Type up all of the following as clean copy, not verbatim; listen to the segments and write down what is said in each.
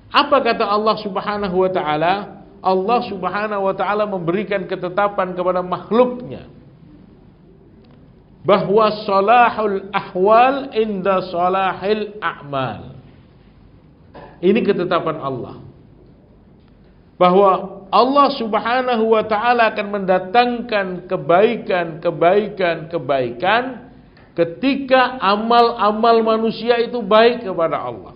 Apa kata Allah Subhanahu wa taala? Allah Subhanahu wa taala memberikan ketetapan kepada makhluknya bahwa salahul ahwal inda salahil a'mal. Ini ketetapan Allah, bahwa Allah Subhanahu wa taala akan mendatangkan kebaikan ketika amal-amal manusia itu baik kepada Allah.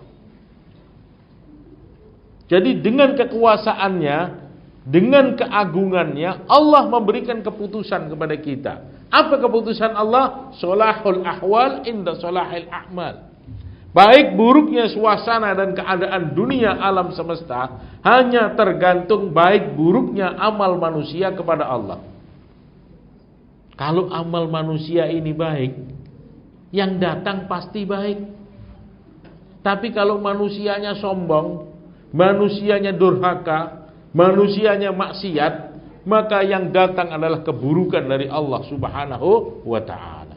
Jadi dengan kekuasaannya, dengan keagungannya, Allah memberikan keputusan kepada kita. Apa keputusan Allah? Salahul ahwal inda salahil a'mal. Baik buruknya suasana dan keadaan dunia alam semesta hanya tergantung baik buruknya amal manusia kepada Allah. Kalau amal manusia ini baik, yang datang pasti baik. Tapi kalau manusianya sombong, manusianya durhaka, manusianya maksiat, maka yang datang adalah keburukan dari Allah Subhanahu wa ta'ala.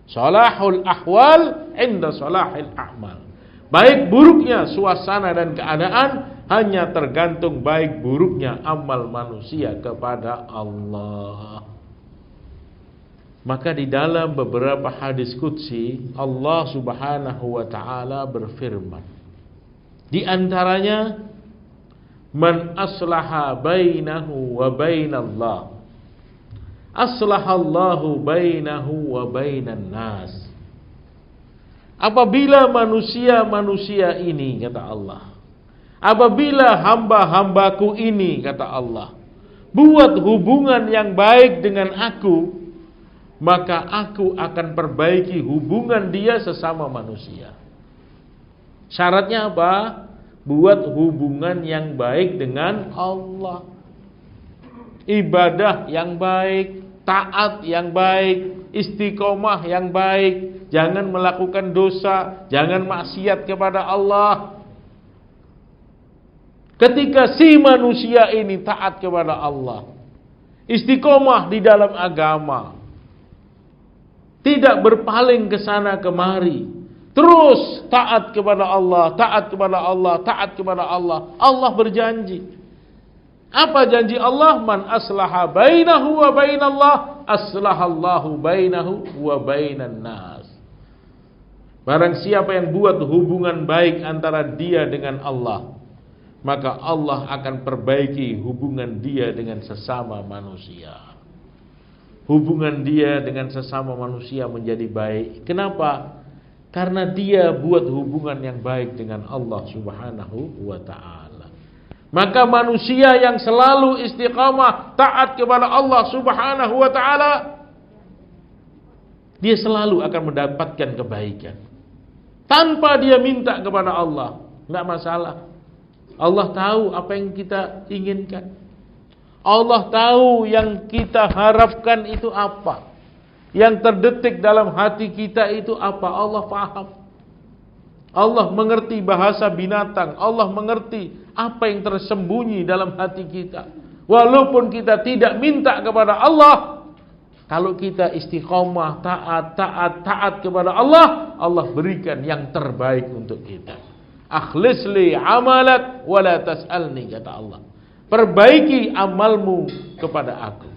Salahul ahwal inda salahil a'mal. Baik buruknya suasana dan keadaan hanya tergantung baik buruknya amal manusia kepada Allah. Maka di dalam beberapa hadis qudsi Allah Subhanahu wa ta'ala berfirman, di antaranya, man aslaha bainahu wa bainallah aslahallahu bainahu wa bainan nas. Apabila manusia-manusia ini, kata Allah, apabila hamba-hambaku ini, kata Allah, buat hubungan yang baik dengan aku, maka aku akan perbaiki hubungan dia sesama manusia. Syaratnya apa? Buat hubungan yang baik dengan Allah, ibadah yang baik, taat yang baik, istiqomah yang baik, jangan melakukan dosa, jangan maksiat kepada Allah. Ketika si manusia ini taat kepada Allah, istiqomah di dalam agama, tidak berpaling ke sana kemari, terus taat kepada Allah, taat kepada Allah, taat kepada Allah. Allah berjanji. Apa janji Allah? Man aslaha bainahu wa bainallah aslahallahu bainahu wa bainan nas. Barang siapa yang buat hubungan baik antara dia dengan Allah, maka Allah akan perbaiki hubungan dia dengan sesama manusia. Hubungan dia dengan sesama manusia menjadi baik. Kenapa? Karena dia buat hubungan yang baik dengan Allah Subhanahu wa ta'ala. Maka manusia yang selalu istiqamah taat kepada Allah Subhanahu wa ta'ala, dia selalu akan mendapatkan kebaikan tanpa dia minta kepada Allah. Enggak masalah. Allah tahu apa yang kita inginkan. Allah tahu yang kita harapkan itu apa, yang terdetik dalam hati kita itu apa. Allah paham. Allah mengerti bahasa binatang. Allah mengerti apa yang tersembunyi dalam hati kita. Walaupun kita tidak minta kepada Allah, kalau kita istiqomah, taat kepada Allah, Allah berikan yang terbaik untuk kita. Akhlisli amalak wala tas'alni, kata Allah. Perbaiki amalmu kepada aku.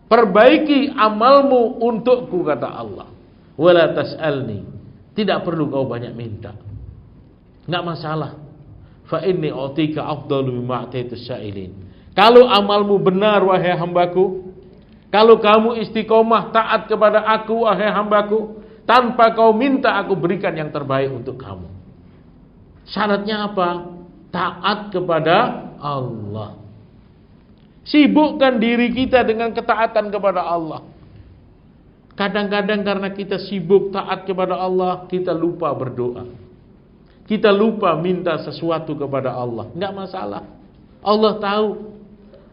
Perbaiki amalmu untukku, kata Allah. Wala tas'alni. Tidak perlu kau banyak minta. Enggak masalah. Fa inni utika afdalu mimma ataitus sa'ilin. Kalau amalmu benar wahai hambaku, kalau kamu istiqomah taat kepada aku wahai hambaku, tanpa kau minta aku berikan yang terbaik untuk kamu. Syaratnya apa? Taat kepada Allah. Sibukkan diri kita dengan ketaatan kepada Allah. Kadang-kadang karena kita sibuk taat kepada Allah, kita lupa berdoa. Kita lupa minta sesuatu kepada Allah. Enggak masalah. Allah tahu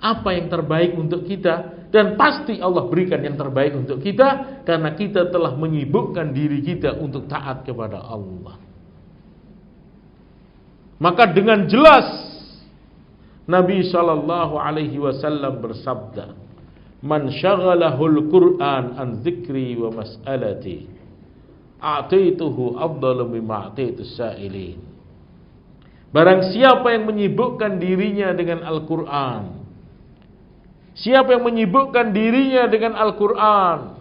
apa yang terbaik untuk kita, dan pasti Allah berikan yang terbaik untuk kita karena kita telah menyibukkan diri kita untuk taat kepada Allah. Maka dengan jelas Nabi SAW bersabda, man syaghalahul Qur'an an dzikri wa mas'alati a'taituhu afdalu mimma a'taitus sa'ilin. Barang siapa yang menyibukkan dirinya dengan Al-Quran, siapa yang menyibukkan dirinya dengan Al-Quran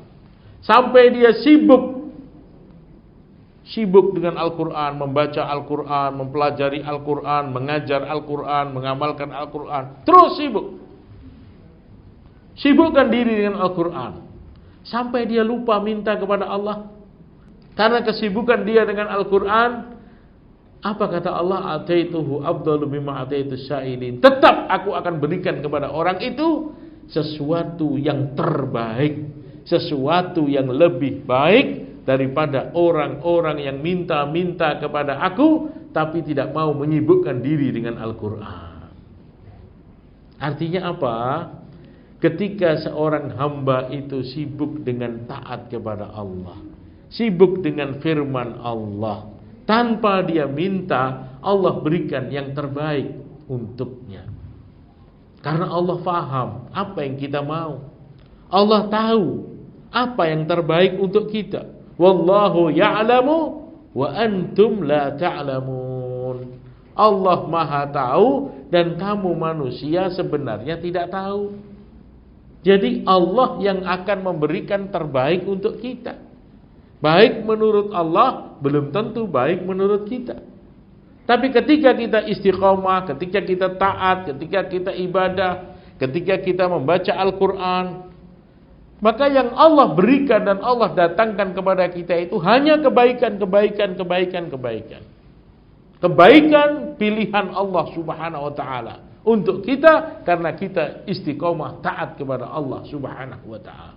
sampai dia sibuk dengan Al-Quran, membaca Al-Quran, mempelajari Al-Quran, mengajar Al-Quran, mengamalkan Al-Quran, terus sibukkan diri dengan Al-Quran sampai dia lupa minta kepada Allah. Karena kesibukan dia dengan Al-Quran, apa kata Allah? Ataituhu afdalu mimma ataitus sa'ilin. Tetap aku akan berikan kepada orang itu sesuatu yang terbaik, sesuatu yang lebih baik daripada orang-orang yang minta-minta kepada aku tapi tidak mau menyibukkan diri dengan Al-Quran. Artinya apa? Ketika seorang hamba itu sibuk dengan taat kepada Allah, sibuk dengan firman Allah, tanpa dia minta, Allah berikan yang terbaik untuknya. Karena Allah faham apa yang kita mau. Allah tahu apa yang terbaik untuk kita. Wallahu ya'lamu wa antum la ta'lamun. Allah Maha tahu dan kamu manusia sebenarnya tidak tahu. Jadi Allah yang akan memberikan terbaik untuk kita. Baik menurut Allah belum tentu baik menurut kita. Tapi ketika kita istiqomah, ketika kita taat, ketika kita ibadah, ketika kita membaca Al-Quran, maka yang Allah berikan dan Allah datangkan kepada kita itu hanya kebaikan. Kebaikan pilihan Allah Subhanahu wa ta'ala untuk kita karena kita istiqomah taat kepada Allah Subhanahu wa ta'ala.